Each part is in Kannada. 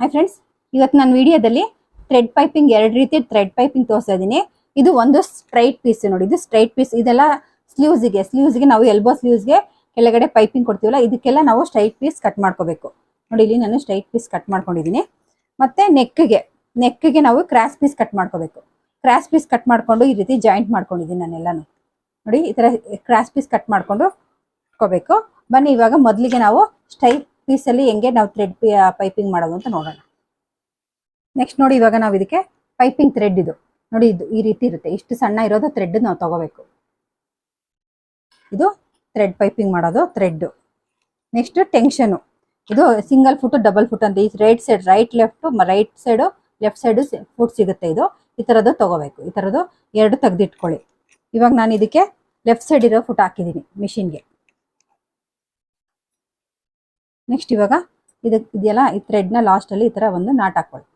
ಹಾಯ್ ಫ್ರೆಂಡ್ಸ್, ಇವತ್ತು ನಾನು ವಿಡಿಯೋದಲ್ಲಿ ಥ್ರೆಡ್ ಪೈಪಿಂಗ್ ಎರಡು ರೀತಿ ಥ್ರೆಡ್ ಪೈಪಿಂಗ್ ತೋರಿಸ್ತಾ ಇದ್ದೀನಿ. ಇದು ಒಂದು ಸ್ಟ್ರೈಟ್ ಪೀಸ್ ನೋಡಿ, ಇದು ಸ್ಟ್ರೈಟ್ ಪೀಸ್. ಇದೆಲ್ಲ ಸ್ಲೀವ್ಸ್ಗೆ ನಾವು ಎಲ್ಬೋ ಸ್ಲೀವ್ಸ್ಗೆ ಕೆಳಗಡೆ ಪೈಪಿಂಗ್ ಕೊಡ್ತೀವಲ್ಲ, ಇದಕ್ಕೆಲ್ಲ ನಾವು ಸ್ಟ್ರೈಟ್ ಪೀಸ್ ಕಟ್ ಮಾಡ್ಕೋಬೇಕು. ನೋಡಿ, ಇಲ್ಲಿ ನಾನು ಸ್ಟ್ರೈಟ್ ಪೀಸ್ ಕಟ್ ಮಾಡ್ಕೊಂಡಿದ್ದೀನಿ. ಮತ್ತೆ ನೆಕ್ಗೆ ನಾವು ಕ್ರಾಸ್ ಪೀಸ್ ಕಟ್ ಮಾಡ್ಕೋಬೇಕು. ಕ್ರಾಸ್ ಪೀಸ್ ಕಟ್ ಮಾಡ್ಕೊಂಡು ಈ ರೀತಿ ಜಾಯಿಂಟ್ ಮಾಡ್ಕೊಂಡಿದ್ದೀನಿ ನಾನೆಲ್ಲಾನು. ನೋಡಿ, ಈ ತರ ಕ್ರಾಸ್ ಪೀಸ್ ಕಟ್ ಮಾಡ್ಕೊಂಡು ಇಟ್ಕೋಬೇಕು. ಬನ್ನಿ ಇವಾಗ ಮೊದಲಿಗೆ ನಾವು ಸ್ಟ್ರೈಟ್ ಪೀಸಲ್ಲಿ ಹೆಂಗೆ ನಾವು ಥ್ರೆಡ್ ಪೈಪಿಂಗ್ ಮಾಡೋದು ಅಂತ ನೋಡೋಣ. ನೆಕ್ಸ್ಟ್ ನೋಡಿ, ಇವಾಗ ನಾವು ಇದಕ್ಕೆ ಪೈಪಿಂಗ್ ಥ್ರೆಡ್ ಇದು ನೋಡಿ, ಇದು ಈ ರೀತಿ ಇರುತ್ತೆ. ಇಷ್ಟು ಸಣ್ಣ ಇರೋದು ಥ್ರೆಡ್ ನಾವು ತಗೋಬೇಕು. ಇದು ಥ್ರೆಡ್ ಪೈಪಿಂಗ್ ಮಾಡೋದು ಥ್ರೆಡ್. ನೆಕ್ಸ್ಟ್ ಟೆನ್ಷನು, ಇದು ಸಿಂಗಲ್ ಫುಟ್ ಡಬಲ್ ಫುಟ್ ಅಂತ ಈ right side right side left side foot ಸಿಗುತ್ತೆ. ಇದು ಈ ಥರದ್ದು ತಗೋಬೇಕು. ಈ ಥರದ್ದು ಎರಡು ತೆಗೆದಿಟ್ಕೊಳ್ಳಿ. ಇವಾಗ ನಾನು ಇದಕ್ಕೆ ಲೆಫ್ಟ್ ಸೈಡ್ ಇರೋ ಫುಟ್ ಹಾಕಿದ್ದೀನಿ ಮಿಷಿನ್ಗೆ. ನೆಕ್ಸ್ಟ್ ಇವಾಗ ಇದೆಲ್ಲ ಈ ಥ್ರೆಡ್ನ ಲಾಸ್ಟಲ್ಲಿ ಈ ಥರ ಒಂದು ನಾಟ್ ಹಾಕೊಳ್ಳಿ.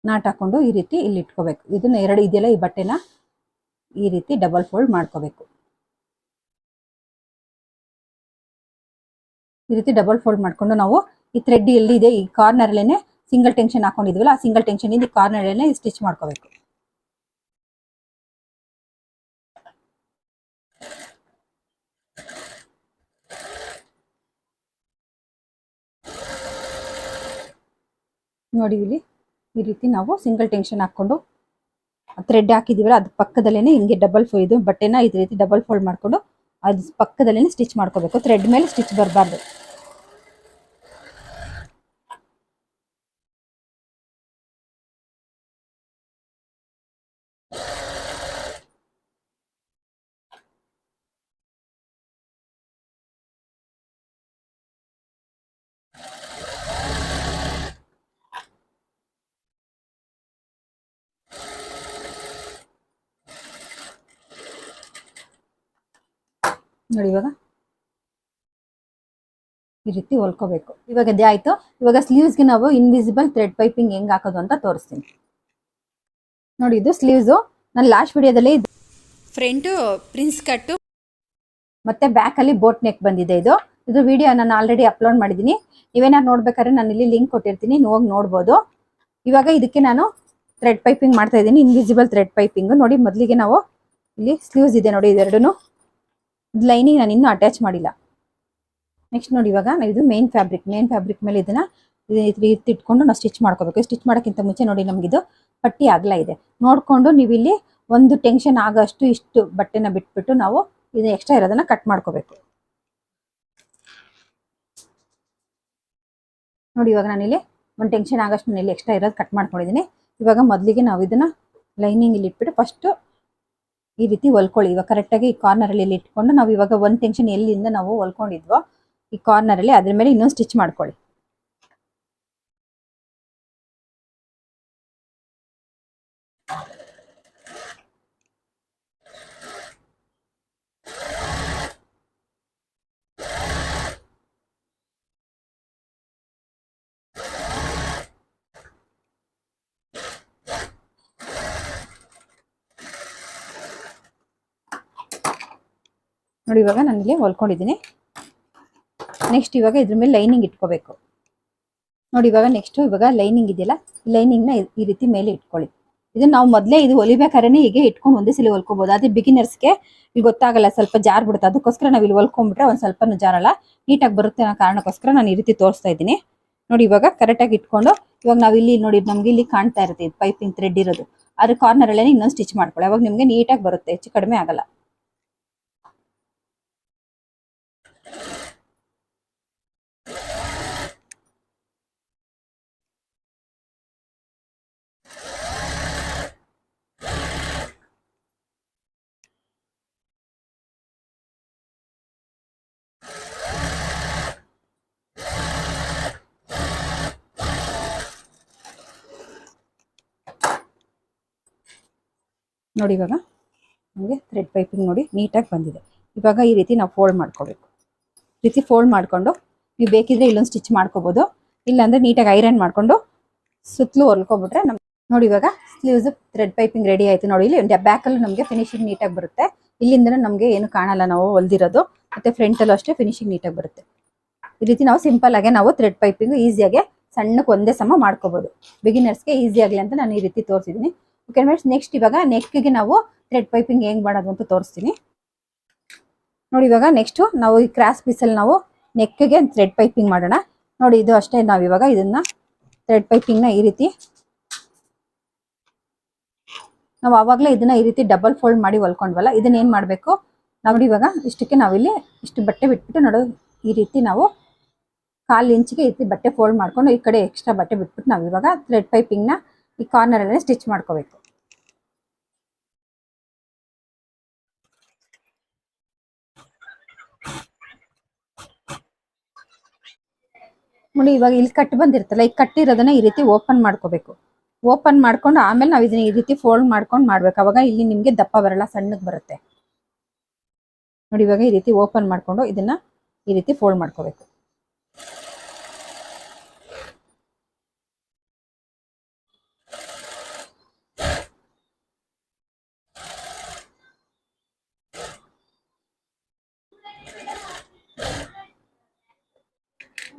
ನಾಟ್ ಹಾಕೊಂಡು ಈ ರೀತಿ ಇಲ್ಲಿ ಇಟ್ಕೋಬೇಕು. ಇದನ್ನ ಎರಡು ಇದೆಯಲ್ಲ, ಈ ಬಟ್ಟೆನ ಈ ರೀತಿ ಡಬಲ್ ಫೋಲ್ಡ್ ಮಾಡ್ಕೋಬೇಕು. ಈ ರೀತಿ ಡಬಲ್ ಫೋಲ್ಡ್ ಮಾಡ್ಕೊಂಡು ನಾವು ಈ ಥ್ರೆಡ್ ಎಲ್ಲಿದೆ ಈ ಕಾರ್ನರ್ ಅಲ್ಲೇನೆ ಸಿಂಗಲ್ ಟೆನ್ಷನ್ ಹಾಕೊಂಡಿದ್ವಲ್ಲ, ಆ ಸಿಂಗಲ್ ಟೆನ್ಷನ್ ಇಂದ ಈ ಕಾರ್ನರ್ ಅಲ್ಲೇನೆ ಸ್ಟಿಚ್ ಮಾಡ್ಕೋಬೇಕು. ನೋಡಿ, ಇಲ್ಲಿ ಈ ರೀತಿ ನಾವು ಸಿಂಗಲ್ ಟೆನ್ಷನ್ ಹಾಕೊಂಡು ಥ್ರೆಡ್ ಹಾಕಿದೀವಲ್ಲ, ಅದ್ರ ಪಕ್ಕದಲ್ಲೇನೆ ಹಿಂಗೆ ಡಬಲ್ ಫೋಲ್ಡ್, ಇದು ಬಟ್ಟೆನ ಈ ರೀತಿ ಡಬಲ್ ಫೋಲ್ಡ್ ಮಾಡ್ಕೊಂಡು ಅದ್ರ ಪಕ್ಕದಲ್ಲೇನೆ ಸ್ಟಿಚ್ ಮಾಡ್ಕೋಬೇಕು. ಥ್ರೆಡ್ ಮೇಲೆ ಸ್ಟಿಚ್ ಬರಬಾರ್ದು. ನೋಡಿ, ಈ ರೀತಿ ಹೊಲ್ಕೋಬೇಕು. ಇವಾಗ ಅದೇ ಆಯ್ತು. ಇವಾಗ ಸ್ಲೀವ್ಸ್ಗೆ ನಾವು ಇನ್ವಿಸಿಬಲ್ ಥ್ರೆಡ್ ಪೈಪಿಂಗ್ ಹೆಂಗ್ ಹಾಕೋದು ಅಂತ ತೋರಿಸ್ತೀನಿ. ನೋಡಿ, ಇದು ಸ್ಲೀವ್ಸು. ನಾನು ಲಾಸ್ಟ್ ವಿಡಿಯೋದಲ್ಲಿ ಫ್ರಂಟು ಪ್ರಿನ್ಸ್ ಕಟ್ಟು ಮತ್ತೆ ಬ್ಯಾಕ್ ಅಲ್ಲಿ ಬೋಟ್ ನೆಕ್ ಬಂದಿದೆ. ಇದು ವಿಡಿಯೋ ನಾನು ಆಲ್ರೆಡಿ ಅಪ್ಲೋಡ್ ಮಾಡಿದ್ದೀನಿ. ನೀವೇನಾದ್ರು ನೋಡ್ಬೇಕಾದ್ರೆ ನಾನು ಇಲ್ಲಿ ಲಿಂಕ್ ಕೊಟ್ಟಿರ್ತೀನಿ, ನೀವು ಹೋಗಿ ನೋಡ್ಬೋದು. ಇವಾಗ ಇದಕ್ಕೆ ನಾನು ಥ್ರೆಡ್ ಪೈಪಿಂಗ್ ಮಾಡ್ತಾ ಇದ್ದೀನಿ, ಇನ್ವಿಸಿಬಲ್ ಥ್ರೆಡ್ ಪೈಪಿಂಗ್. ನೋಡಿ, ಮೊದಲಿಗೆ ನಾವು ಇಲ್ಲಿ ಸ್ಲೀವ್ಸ್ ಇದೆ ನೋಡಿ, ಇದೆರಡೂ ಲೈನಿಂಗ್ ನಾನು ಇನ್ನೂ ಅಟ್ಯಾಚ್ ಮಾಡಿಲ್ಲ. ನೆಕ್ಸ್ಟ್ ನೋಡಿ, ಇವಾಗ ನಾವು ಇದು ಮೇನ್ ಫ್ಯಾಬ್ರಿಕ್ ಮೇಲೆ ಇದನ್ನ ಇಟ್ಕೊಂಡು ನಾವು ಸ್ಟಿಚ್ ಮಾಡ್ಕೋಬೇಕು. ಸ್ಟಿಚ್ ಮಾಡೋಕ್ಕಿಂತ ಮುಂಚೆ ನೋಡಿ, ನಮಗಿದು ಪಟ್ಟಿ ಅಗಲ ಇದೆ ನೋಡ್ಕೊಂಡು ನೀವು ಇಲ್ಲಿ ಒಂದು ಟೆನ್ಷನ್ ಆಗೋಷ್ಟು ಇಷ್ಟು ಬಟ್ಟೆನ ಬಿಟ್ಬಿಟ್ಟು ನಾವು ಇದು ಎಕ್ಸ್ಟ್ರಾ ಇರೋದನ್ನ ಕಟ್ ಮಾಡ್ಕೋಬೇಕು. ನೋಡಿ, ಇವಾಗ ನಾನಿಲ್ಲಿ ಒಂದು ಟೆನ್ಷನ್ ಆಗೋಷ್ಟು ನಾನು ಇಲ್ಲಿ ಎಕ್ಸ್ಟ್ರಾ ಇರೋದು ಕಟ್ ಮಾಡ್ಕೊಂಡಿದ್ದೀನಿ. ಇವಾಗ ಮೊದಲಿಗೆ ನಾವು ಇದನ್ನ ಲೈನಿಂಗ್ ಇಲ್ಲಿ ಇಟ್ಬಿಟ್ಟು ಫಸ್ಟ್ ಈ ರೀತಿ ಹೊಲ್ಕೊಳ್ಳಿ. ಇವಾಗ ಕರೆಕ್ಟಾಗಿ ಈ ಕಾರ್ನರಲ್ಲಿ ಇಲ್ಲಿ ಇಟ್ಕೊಂಡು ನಾವು ಇವಾಗ ಒಂದು ಟೆನ್ಷನ್ ಎಲ್ಲಿಂದ ನಾವು ಹೊಲ್ಕೊಂಡಿದ್ವೋ ಈ ಕಾರ್ನರಲ್ಲಿ ಅದ್ರ ಮೇಲೆ ಇನ್ನೊಂದು ಸ್ಟಿಚ್ ಮಾಡ್ಕೊಳ್ಳಿ. ನೋಡಿ, ಇವಾಗ ನಾನು ಇಲ್ಲಿ ಹೊಲ್ಕೊಂಡಿದ್ದೀನಿ. ನೆಕ್ಸ್ಟ್ ಇವಾಗ ಇದ್ರ ಮೇಲೆ ಲೈನಿಂಗ್ ಇಟ್ಕೋಬೇಕು. ನೋಡಿ, ಇವಾಗ ಲೈನಿಂಗ್ ಇದೆಯಲ್ಲ, ಈ ಲೈನಿಂಗ್ನ ಈ ರೀತಿ ಮೇಲೆ ಇಟ್ಕೊಳ್ಳಿ. ಇದು ನಾವು ಮೊದಲೇ ಇದು ಹೊಲಿಬೇಕಾದ್ರೆ ಹೀಗೆ ಇಟ್ಕೊಂಡು ಒಂದೇ ಸಲ ಹೊಲ್ಕೋಬಹುದು. ಅದೇ ಬಿಗಿನರ್ಸ್ಗೆ ಇಲ್ಲಿ ಗೊತ್ತಾಗಲ್ಲ, ಸ್ವಲ್ಪ ಜಾರ್ ಬಿಡುತ್ತೆ. ಅದಕ್ಕೋಸ್ಕರ ನಾವು ಇಲ್ಲಿ ಹೊಲ್ಕೊಂಡ್ಬಿಟ್ರೆ ಒಂದು ಸ್ವಲ್ಪ ಜಾರಲ್ಲ, ನೀಟಾಗಿ ಬರುತ್ತೆ ಅನ್ನೋ ಕಾರಣಕ್ಕೋಸ್ಕರ ನಾನು ಈ ರೀತಿ ತೋರಿಸ್ತಾ ಇದ್ದೀನಿ. ನೋಡಿ, ಇವಾಗ ಕರೆಕ್ಟಾಗಿ ಇಟ್ಕೊಂಡು ಇವಾಗ ನಾವು ಇಲ್ಲಿ ನೋಡಿ, ನಮ್ಗೆ ಇಲ್ಲಿ ಕಾಣ್ತಾ ಇರುತ್ತೆ ಇದು ಪೈಪಿಂಗ್ ಥ್ರೆಡ್ ಇರೋದು. ಅದ್ರ ಕಾರ್ನರ್ ಅಲ್ಲೇ ಇನ್ನೊಂದು ಸ್ಟಿಚ್ ಮಾಡ್ಕೊಳ್ಳಿ. ಅವಾಗ ನಿಮ್ಗೆ ನೀಟಾಗಿ ಬರುತ್ತೆ, ಹೆಚ್ಚು ಕಡಿಮೆ ಆಗಲ್ಲ. ನೋಡಿ, ಇವಾಗ ನಮಗೆ ಥ್ರೆಡ್ ಪೈಪಿಂಗ್ ನೋಡಿ ನೀಟಾಗಿ ಬಂದಿದೆ. ಇವಾಗ ಈ ರೀತಿ ನಾವು ಫೋಲ್ಡ್ ಮಾಡ್ಕೋಬೇಕು. ಈ ರೀತಿ ಫೋಲ್ಡ್ ಮಾಡಿಕೊಂಡು ನೀವು ಬೇಕಿದ್ರೆ ಇಲ್ಲೊಂದು ಸ್ಟಿಚ್ ಮಾಡ್ಕೋಬೋದು, ಇಲ್ಲಾಂದರೆ ನೀಟಾಗಿ ಐರನ್ ಮಾಡಿಕೊಂಡು ಸುತ್ತಲೂ ಹೊಲ್ಕೊಬಿಟ್ರೆ ನಮ್ಗೆ ನೋಡಿ, ಇವಾಗ ಸ್ಲೀವ್ಸ್ ಥ್ರೆಡ್ ಪೈಪಿಂಗ್ ರೆಡಿ ಆಯಿತು. ನೋಡಿ, ಇಲ್ಲಿ ಬ್ಯಾಕಲ್ಲೂ ನಮಗೆ ಫಿನಿಶಿಂಗ್ ನೀಟಾಗಿ ಬರುತ್ತೆ. ಇಲ್ಲಿಂದ ನಮಗೆ ಏನು ಕಾಣಲ್ಲ ನಾವು ಹೊಲ್ದಿರೋದು. ಮತ್ತೆ ಫ್ರಂಟಲ್ಲೂ ಅಷ್ಟೇ ಫಿನಿಶಿಂಗ್ ನೀಟಾಗಿ ಬರುತ್ತೆ. ಈ ರೀತಿ ನಾವು ಸಿಂಪಲ್ ಆಗಿ ನಾವು ಥ್ರೆಡ್ ಪೈಪಿಂಗ್ ಈಸಿಯಾಗಿ ಸಣ್ಣಕ್ಕೆ ಒಂದೇ ಸಮ ಮಾಡ್ಕೋಬಹುದು. ಬಿಗಿನರ್ಸ್ಗೆ ಈಸಿ ಆಗಲಿ ಅಂತ ನಾನು ಈ ರೀತಿ ತೋರಿಸಿದ್ದೀನಿ. ಓಕೆ ಫ್ರೆಂಡ್ಸ್, ನೆಕ್ಸ್ಟ್ ಇವಾಗ ನೆಕ್ಗೆ ನಾವು ಥ್ರೆಡ್ ಪೈಪಿಂಗ್ ಹೆಂಗ್ ಮಾಡೋದು ಅಂತ ತೋರಿಸ್ತೀನಿ ನೋಡಿ. ಇವಾಗ ನೆಕ್ಸ್ಟ್ ನಾವು ಈ ಕ್ರಾಸ್ ಪೀಸಲ್ಲಿ ನಾವು ನೆಕ್ಗೆ ಥ್ರೆಡ್ ಪೈಪಿಂಗ್ ಮಾಡೋಣ ನೋಡಿ. ಇದು ಅಷ್ಟೇ, ನಾವು ಇವಾಗ ಇದನ್ನ ಥ್ರೆಡ್ ಪೈಪಿಂಗ್ನ ಈ ರೀತಿ ನಾವು ಆವಾಗಲೇ ಇದನ್ನ ಈ ರೀತಿ ಡಬಲ್ ಫೋಲ್ಡ್ ಮಾಡಿ ಹೊಲ್ಕೊಂಡ್ವಲ್ಲ, ಇದನ್ನ ಏನ್ ಮಾಡಬೇಕು ನಾವು ಇವಾಗ ಇಷ್ಟಕ್ಕೆ ನಾವಿಲ್ಲಿ ಇಷ್ಟು ಬಟ್ಟೆ ಬಿಟ್ಬಿಟ್ಟು ನೋಡೋ ಈ ರೀತಿ ನಾವು 1/4 ಇಂಚಿಗೆ ಈ ರೀತಿ ಬಟ್ಟೆ ಫೋಲ್ಡ್ ಮಾಡ್ಕೊಂಡು ಈ ಕಡೆ ಎಕ್ಸ್ಟ್ರಾ ಬಟ್ಟೆ ಬಿಟ್ಬಿಟ್ಟು ನಾವು ಇವಾಗ ಥ್ರೆಡ್ ಪೈಪಿಂಗ್ನ ಈ ಕಾರ್ನರ್ ಅಲ್ಲಿ ಸ್ಟಿಚ್ ಮಾಡ್ಕೋಬೇಕು ನೋಡಿ. ಇವಾಗ ಇಲ್ಲಿ ಕಟ್ ಬಂದಿರ್ತಲ್ಲ, ಈ ಕಟ್ಟಿರೋದನ್ನ ಈ ರೀತಿ ಓಪನ್ ಮಾಡ್ಕೋಬೇಕು. ಓಪನ್ ಮಾಡ್ಕೊಂಡು ಆಮೇಲೆ ನಾವು ಇದನ್ನ ಈ ರೀತಿ ಫೋಲ್ಡ್ ಮಾಡ್ಕೊಂಡು ಮಾಡ್ಬೇಕು. ಅವಾಗ ಇಲ್ಲಿ ನಿಮ್ಗೆ ದಪ್ಪ ಬರಲ್ಲ, ಸಣ್ಣಗೆ ಬರುತ್ತೆ ನೋಡಿ. ಇವಾಗ ಈ ರೀತಿ ಓಪನ್ ಮಾಡ್ಕೊಂಡು ಇದನ್ನ ಈ ರೀತಿ ಫೋಲ್ಡ್ ಮಾಡ್ಕೋಬೇಕು.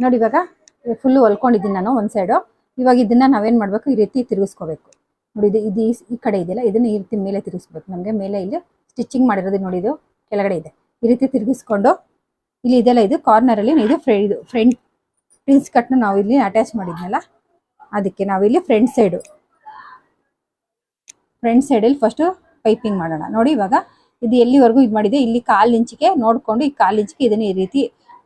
ನೋಡಿ ಇವಾಗ ಫುಲ್ ಹೊಲ್ಕೊಂಡಿದ್ದೀನಿ ನಾನು ಒಂದ್ ಸೈಡು. ಇವಾಗ ಇದನ್ನ ನಾವೇನ್ ಮಾಡ್ಬೇಕು, ಈ ರೀತಿ ತಿರುಗಿಸ್ಕೋಬೇಕು ನೋಡಿ. ಇದು ಈ ಕಡೆ ಇದೆಯಲ್ಲ, ಇದನ್ನ ಈ ರೀತಿ ಮೇಲೆ ತಿರುಗಿಸ್ಬೇಕು. ನಮ್ಗೆ ಮೇಲೆ ಇಲ್ಲಿ ಸ್ಟಿಚಿಂಗ್ ಮಾಡಿರೋದು ನೋಡಿ, ಇದು ಕೆಳಗಡೆ ಇದೆ. ಈ ರೀತಿ ತಿರುಗಿಸ್ಕೊಂಡು ಇಲ್ಲಿ ಇದೆಲ್ಲ ಇದು ಕಾರ್ನರ್ ಅಲ್ಲಿ ಇದು ಫ್ರಂಟ್ ಪ್ರಿನ್ಸ್ ಕಟ್ನ ನಾವು ಇಲ್ಲಿ ಅಟ್ಯಾಚ್ ಮಾಡಿದ್ನಲ್ಲ, ಅದಕ್ಕೆ ನಾವಿಲ್ಲಿ ಫ್ರಂಟ್ ಸೈಡಲ್ಲಿ ಫಸ್ಟ್ ಪೈಪಿಂಗ್ ಮಾಡೋಣ ನೋಡಿ. ಇವಾಗ ಇದು ಎಲ್ಲಿವರೆಗೂ ಇದು ಮಾಡಿದೆ, ಇಲ್ಲಿ 1/4 ಇಂಚಿಗೆ ನೋಡ್ಕೊಂಡು ಈ 1/4 ಇಂಚಿಗೆ ಇದನ್ನ ಈ ರೀತಿ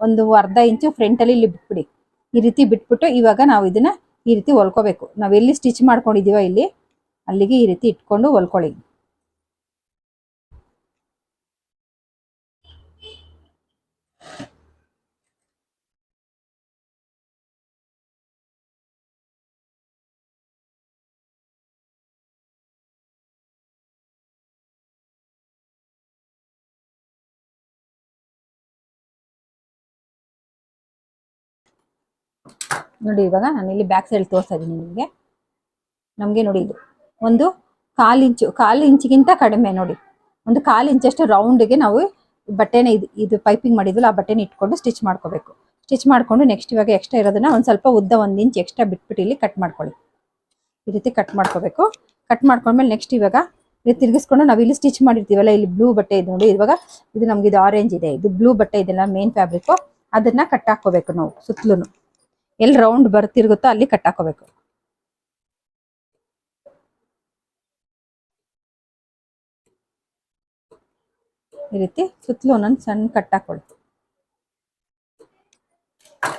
ಒಂದು ಅರ್ಧ ಇಂಚು ಫ್ರಂಟ್ ಅಲ್ಲಿ ಇಲ್ಲಿ ಬಿಟ್ಬಿಡಿ. ಈ ರೀತಿ ಬಿಟ್ಬಿಟ್ಟು ಇವಾಗ ನಾವು ಇದನ್ನ ಈ ರೀತಿ ಹೊಲ್ಕೋಬೇಕು. ನಾವ್ ಎಲ್ಲಿ ಸ್ಟಿಚ್ ಮಾಡ್ಕೊಂಡಿದೀವ ಇಲ್ಲಿ ಅಲ್ಲಿಗೆ ಈ ರೀತಿ ಇಟ್ಕೊಂಡು ಹೊಲ್ಕೊಳ್ಳಿ. ನೋಡಿ ಇವಾಗ ನಾನು ಇಲ್ಲಿ ಬ್ಯಾಕ್ ಸೈಡ್ ತೋರಿಸ್ತಾ ಇದ್ದೀನಿ ನಿಮಗೆ. ನಮಗೆ ನೋಡಿ ಇದು ಒಂದು 1/4 ಇಂಚಿಗಿಂತ ಕಡಿಮೆ ನೋಡಿ, ಒಂದು 1/4 ಇಂಚಷ್ಟು ರೌಂಡ್ಗೆ ನಾವು ಬಟ್ಟೆನ ಇದು ಪೈಪಿಂಗ್ ಮಾಡಿದ್ವಲ್ಲ ಆ ಬಟ್ಟೆನ ಇಟ್ಕೊಂಡು ಸ್ಟಿಚ್ ಮಾಡ್ಕೋಬೇಕು. ಸ್ಟಿಚ್ ಮಾಡ್ಕೊಂಡು ನೆಕ್ಸ್ಟ್ ಇವಾಗ ಎಕ್ಸ್ಟ್ರಾ ಇರೋದನ್ನ ಒಂದು ಸ್ವಲ್ಪ ಉದ್ದ 1 ಇಂಚ್ ಎಕ್ಸ್ಟ್ರಾ ಬಿಟ್ಬಿಟ್ಟು ಇಲ್ಲಿ ಕಟ್ ಮಾಡ್ಕೊಳ್ಳಿ. ಈ ರೀತಿ ಕಟ್ ಮಾಡ್ಕೋಬೇಕು. ಕಟ್ ಮಾಡ್ಕೊಂಡ್ಮೇಲೆ ನೆಕ್ಸ್ಟ್ ಇವಾಗ ಇದು ತಿರ್ಗಿಸ್ಕೊಂಡು ನಾವು ಇಲ್ಲಿ ಸ್ಟಿಚ್ ಮಾಡಿರ್ತೀವಲ್ಲ, ಇಲ್ಲಿ ಬ್ಲೂ ಬಟ್ಟೆ ಇದೆ ನೋಡಿ. ಇವಾಗ ಇದು ನಮ್ಗೆ ಇದು ಆರೆಂಜ್ ಇದೆ, ಇದು ಬ್ಲೂ ಬಟ್ಟೆ ಇದೆಲ್ಲ ಮೇನ್ ಫ್ಯಾಬ್ರಿಕ್, ಅದನ್ನ ಕಟ್ ಹಾಕೋಬೇಕು ನಾವು. ಸುತ್ತಲೂ ಎಲ್ಲಿ ರೌಂಡ್ ಬರ್ತಿರುತ್ತೋ ಅಲ್ಲಿ ಕಟ್ ಹಾಕೋಬೇಕು. ಈ ರೀತಿ ಸುತ್ತಲೂ ಒಂದೊಂದು ಸಣ್ಣ ಕಟ್ ಹಾಕೊಳ್ಳಿ.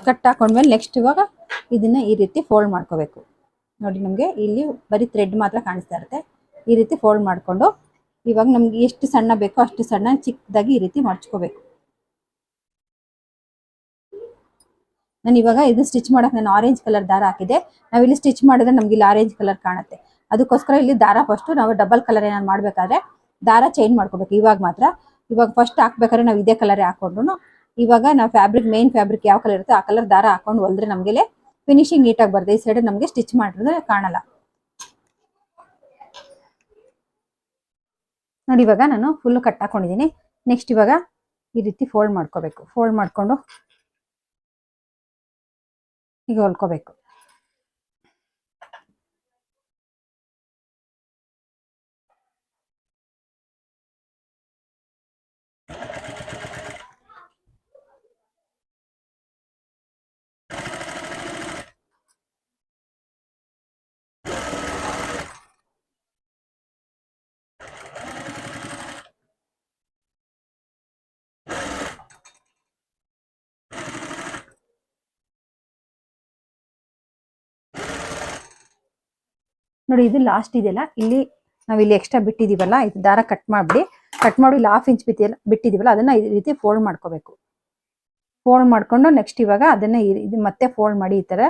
ಕಟ್ ಹಾಕೊಂಡ್ಮೇಲೆ ನೆಕ್ಸ್ಟ್ ಇವಾಗ ಇದನ್ನ ಈ ರೀತಿ ಫೋಲ್ಡ್ ಮಾಡ್ಕೋಬೇಕು ನೋಡಿ. ನಮಗೆ ಇಲ್ಲಿ ಬರೀ ಥ್ರೆಡ್ ಮಾತ್ರ ಕಾಣಿಸ್ತಾ ಇರುತ್ತೆ. ಈ ರೀತಿ ಫೋಲ್ಡ್ ಮಾಡ್ಕೊಂಡು ಇವಾಗ ನಮ್ಗೆ ಎಷ್ಟು ಸಣ್ಣ ಬೇಕೋ ಅಷ್ಟು ಸಣ್ಣ ಚಿಕ್ಕದಾಗಿ ಈ ರೀತಿ ಮಡ್ಚ್ಕೋಬೇಕು. ನಾನು ಇವಾಗ ಇದು ಸ್ಟಿಚ್ ಮಾಡಕ್ ನಾನು ಆರೆಂಜ್ ಕಲರ್ ದಾರ ಹಾಕಿದೆ. ನಾವಿಲ್ಲಿ ಸ್ಟಿಚ್ ಮಾಡಿದ್ರೆ ನಮ್ಗೆ ಇಲ್ಲಿ ಆರೆಂಜ್ ಕಲರ್ ಕಾಣುತ್ತೆ. ಅದಕ್ಕೋಸ್ಕರ ಇಲ್ಲಿ ದಾರ ಫಸ್ಟ್ ನಾವು ಡಬಲ್ ಕಲರ್ ಏನಾದ್ರು ಮಾಡ್ಬೇಕಾದ್ರೆ ದಾರ ಚೇಂಜ್ ಮಾಡ್ಕೋಬೇಕು. ಇವಾಗ ಫಸ್ಟ್ ಹಾಕ್ಬೇಕಾದ್ರೆ ನಾವು ಇದೇ ಕಲರ್ ಹಾಕೊಂಡ್ರು ಇವಾಗ ನಾವು ಮೇನ್ ಫ್ಯಾಬ್ರಿಕ್ ಯಾವ ಕಲರ್ ಇರುತ್ತೆ ಆ ಕಲರ್ ದಾರ ಹಾಕೊಂಡು ಹೊಲ್ದ್ರೆ ನಮ್ಗೆ ಫಿನಿಶಿಂಗ್ ನೀಟಾಗಿ ಬರುತ್ತೆ. ಈ ಸೈಡ್ ನಮ್ಗೆ ಸ್ಟಿಚ್ ಮಾಡಿದ್ರೆ ಕಾಣಲ್ಲ ನೋಡಿ. ಇವಾಗ ನಾನು ಫುಲ್ ಕಟ್ ಹಾಕೊಂಡಿದ್ದೀನಿ. ನೆಕ್ಸ್ಟ್ ಇವಾಗ ಈ ರೀತಿ ಫೋಲ್ಡ್ ಮಾಡ್ಕೋಬೇಕು. ಫೋಲ್ಡ್ ಮಾಡ್ಕೊಂಡು ಈಗ ಹೊಲ್ಕೋಬೇಕು. ನೋಡಿ ಇದು ಲಾಸ್ಟ್ ಇದೆಯಲ್ಲ, ಇಲ್ಲಿ ನಾವಿಲ್ಲಿ ಎಕ್ಸ್ಟ್ರಾ ಬಿಟ್ಟಿದೀವಲ್ಲ, ಇದು ದಾರ ಕಟ್ ಮಾಡಿ ಇಲ್ಲಿ 1/2 ಇಂಚ್ ಬಿಟ್ಟಿದೀವಲ್ಲ ಅದನ್ನ ಈ ರೀತಿ ಫೋಲ್ಡ್ ಮಾಡ್ಕೋಬೇಕು. ಫೋಲ್ಡ್ ಮಾಡ್ಕೊಂಡು ನೆಕ್ಸ್ಟ್ ಇವಾಗ ಅದನ್ನ ಇದು ಮತ್ತೆ ಫೋಲ್ಡ್ ಮಾಡಿ ಈ ತರ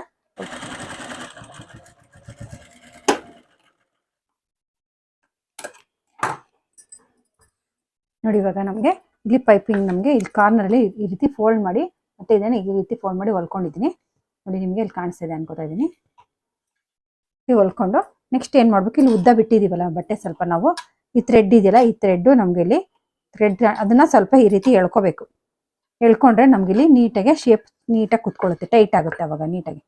ನೋಡಿ. ಇವಾಗ ನಮ್ಗೆ ಇಲ್ಲಿ ಪೈಪಿಂಗ್ ನಮ್ಗೆ ಇಲ್ಲಿ ಕಾರ್ನರ್ ಅಲ್ಲಿ ಈ ರೀತಿ ಫೋಲ್ಡ್ ಮಾಡಿ ಮತ್ತೆ ಇದನ್ನ ಈ ರೀತಿ ಫೋಲ್ಡ್ ಮಾಡಿ ಹೊಲ್ಕೊಂಡಿದ್ದೀನಿ ನೋಡಿ. ನಿಮ್ಗೆ ಇಲ್ಲಿ ಕಾಣಿಸ್ತಿದೆ ಅನ್ಕೋತಾ ಇದೀನಿ. ಹೊಲ್ಕೊಂಡು ನೆಕ್ಸ್ಟ್ ಏನ್ ಮಾಡ್ಬೇಕು, ಇಲ್ಲಿ ಉದ್ದ ಬಿಟ್ಟಿದೀವಲ್ಲ ಬಟ್ಟೆ ಸ್ವಲ್ಪ ನಾವು ಈ ಥ್ರೆಡ್ ಇದೆಯಲ್ಲ, ಈ ಥ್ರೆಡ್ ನಮ್ಗೆ ಇಲ್ಲಿ ಥ್ರೆಡ್ ಅದನ್ನ ಸ್ವಲ್ಪ ಈ ರೀತಿ ಎಳ್ಕೋಬೇಕು. ಎಳ್ಕೊಂಡ್ರೆ ನಮ್ಗಿಲ್ಲಿ ನೀಟಾಗಿ ಶೇಪ್ ನೀಟಾಗಿ ಕುತ್ಕೊಳ್ಳುತ್ತೆ, ಟೈಟ್ ಆಗುತ್ತೆ ಅವಾಗ ನೀಟಾಗಿ.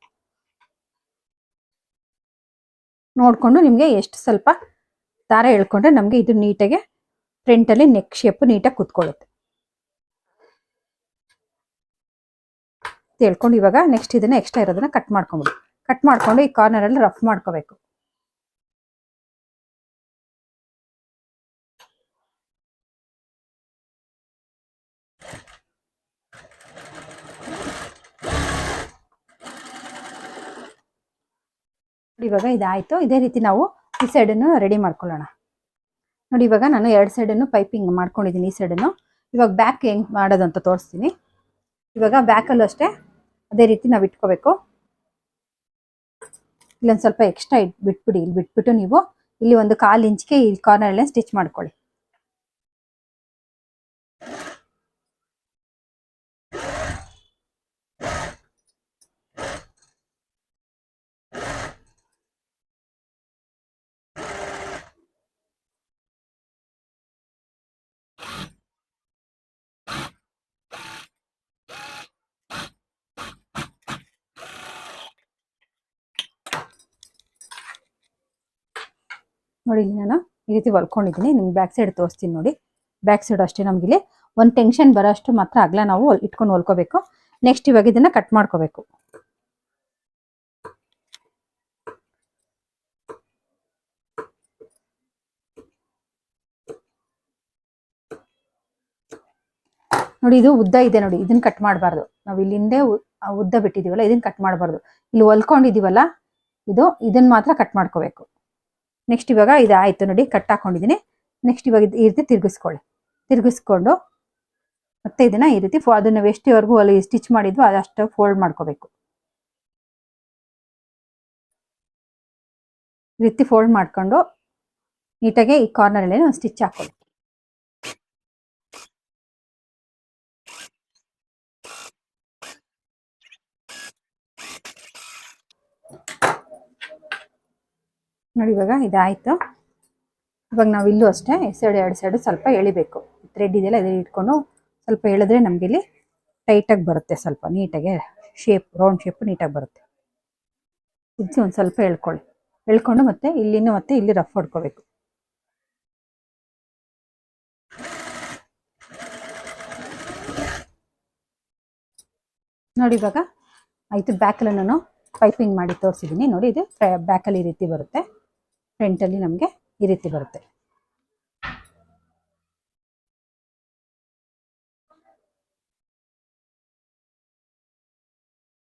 ನೋಡ್ಕೊಂಡು ನಿಮಗೆ ಎಷ್ಟು ಸ್ವಲ್ಪ ದಾರ ಎಳ್ಕೊಂಡ್ರೆ ನಮಗೆ ಇದು ನೀಟಾಗಿ ಫ್ರಂಟಲ್ಲಿ ನೆಕ್ ಶೇಪ್ ನೀಟಾಗಿ ಕುತ್ಕೊಳ್ಳುತ್ತೆ. ಎಳ್ಕೊಂಡು ಇವಾಗ ನೆಕ್ಸ್ಟ್ ಇದನ್ನ ಎಕ್ಸ್ಟ್ರಾ ಇರೋದನ್ನ ಕಟ್ ಮಾಡ್ಕೊಂಬಿಡಿ. ಕಟ್ ಮಾಡ್ಕೊಂಡು ಈ ಕಾರ್ನರ್ ಅಲ್ಲಿ ರಫ್ ಮಾಡ್ಕೋಬೇಕು. ಇವಾಗ ಇದಾಯ್ತು. ಇದೇ ರೀತಿ ನಾವು ಈ ಸೈಡನ್ನು ರೆಡಿ ಮಾಡ್ಕೊಳ್ಳೋಣ. ನೋಡಿ ಇವಾಗ ನಾನು 2 ಸೈಡನ್ನು ಪೈಪಿಂಗ್ ಮಾಡ್ಕೊಂಡಿದ್ದೀನಿ. ಈ ಸೈಡನ್ನು ಇವಾಗ ಬ್ಯಾಕ್ ಹೆಂಗ್ ಮಾಡೋದು ಅಂತ ತೋರಿಸ್ತೀನಿ. ಇವಾಗ ಬ್ಯಾಕಲ್ಲೂ ಅಷ್ಟೇ ಅದೇ ರೀತಿ ನಾವು ಇಟ್ಕೋಬೇಕು. ಇಲ್ಲೊಂದು ಸ್ವಲ್ಪ ಎಕ್ಸ್ಟ್ರಾ ಬಿಟ್ಬಿಡಿ. ಇಲ್ಲಿ ಬಿಟ್ಬಿಟ್ಟು ನೀವು ಇಲ್ಲಿ ಒಂದು 1/4 ಇಂಚ್ಗೆ ಈ ಕಾರ್ನರ್ ಸ್ಟಿಚ್ ಮಾಡ್ಕೊಳ್ಳಿ. ನೋಡಿ ಇಲ್ಲಿ ನಾನು ಈ ರೀತಿ ಹೊಲ್ಕೊಂಡಿದ್ದೀನಿ. ನಿಮ್ಗೆ ಬ್ಯಾಕ್ ಸೈಡ್ ತೋರಿಸ್ತೀನಿ ನೋಡಿ. ಬ್ಯಾಕ್ ಸೈಡ್ ಅಷ್ಟೇ ನಮ್ಗಿಲ್ಲಿ ಒಂದು ಟೆನ್ಷನ್ ಬರೋಷ್ಟು ಮಾತ್ರ ಅಗಲ ನಾವು ಇಟ್ಕೊಂಡು ಹೊಲ್ಕೋಬೇಕು. ನೆಕ್ಸ್ಟ್ ಇವಾಗ ಇದನ್ನ ಕಟ್ ಮಾಡ್ಕೋಬೇಕು. ನೋಡಿ ಇದು ಉದ್ದ ಇದೆ ನೋಡಿ, ಇದನ್ನ ಕಟ್ ಮಾಡಬಾರ್ದು. ನಾವು ಇಲ್ಲಿಂದೇ ಉದ್ದ ಬಿಟ್ಟಿದೀವಲ್ಲ ಇದನ್ನ ಕಟ್ ಮಾಡಬಾರ್ದು. ಇಲ್ಲಿ ಹೊಲ್ಕೊಂಡಿದೀವಲ್ಲ ಇದನ್ನ ಮಾತ್ರ ಕಟ್ ಮಾಡ್ಕೋಬೇಕು. ನೆಕ್ಸ್ಟ್ ಇವಾಗ ಇದು ಆಯ್ತು ನೋಡಿ, ಕಟ್ ಹಾಕೊಂಡಿದ್ದೀನಿ. ನೆಕ್ಸ್ಟ್ ಇವಾಗ ಈ ರೀತಿ ತಿರ್ಗಿಸ್ಕೊಂಡು ಮತ್ತೆ ಇದನ್ನ ಈ ರೀತಿ ಅದನ್ನ ಎಷ್ಟಿವರೆಗೂ ಅಲ್ಲಿ ಸ್ಟಿಚ್ ಮಾಡಿದ್ವು ಅದಷ್ಟು ಫೋಲ್ಡ್ ಮಾಡ್ಕೋಬೇಕು. ಈ ರೀತಿ ಫೋಲ್ಡ್ ಮಾಡ್ಕೊಂಡು ನೀಟಾಗಿ ಈ ಕಾರ್ನರ್ ಅಲ್ಲಿ ಒಂದು ಸ್ಟಿಚ್ ಹಾಕೊಳ್ಳಿ. ನೋಡಿ ಇವಾಗ ಇದಾಯ್ತು. ಇವಾಗ ನಾವು ಇಲ್ಲೂ ಅಷ್ಟೇ ಎರಡು ಸೈಡು ಸ್ವಲ್ಪ ಎಳಿಬೇಕು. ಥ್ರೆಡ್ ಇದೆಯಲ್ಲ ಇದನ್ನ ಇಟ್ಕೊಂಡು ಸ್ವಲ್ಪ ಎಳೆದ್ರೆ ನಮ್ಗೆ ಇಲ್ಲಿ ಟೈಟಾಗಿ ಬರುತ್ತೆ, ಸ್ವಲ್ಪ ನೀಟಾಗಿ ಶೇಪ್ ರೌಂಡ್ ಶೇಪ್ ನೀಟಾಗಿ ಬರುತ್ತೆ. ಇದಕ್ಕೆ ಒಂದು ಸ್ವಲ್ಪ ಎಳ್ಕೊಂಡು ಮತ್ತೆ ಇಲ್ಲಿ ರಫ್ ಹೊಡ್ಕೋಬೇಕು. ನೋಡಿ ಇವಾಗ ಆಯ್ತು. ಬ್ಯಾಕಲ್ಲಿ ನಾನು ಪೈಪಿಂಗ್ ಮಾಡಿ ತೋರಿಸಿದ್ದೀನಿ ನೋಡಿ. ಇದು ಬ್ಯಾಕಲ್ಲಿ ಈ ರೀತಿ ಬರುತ್ತೆ, ಫ್ರಂಟಲ್ಲಿ ನಮಗೆ ಈ ರೀತಿ ಬರುತ್ತೆ.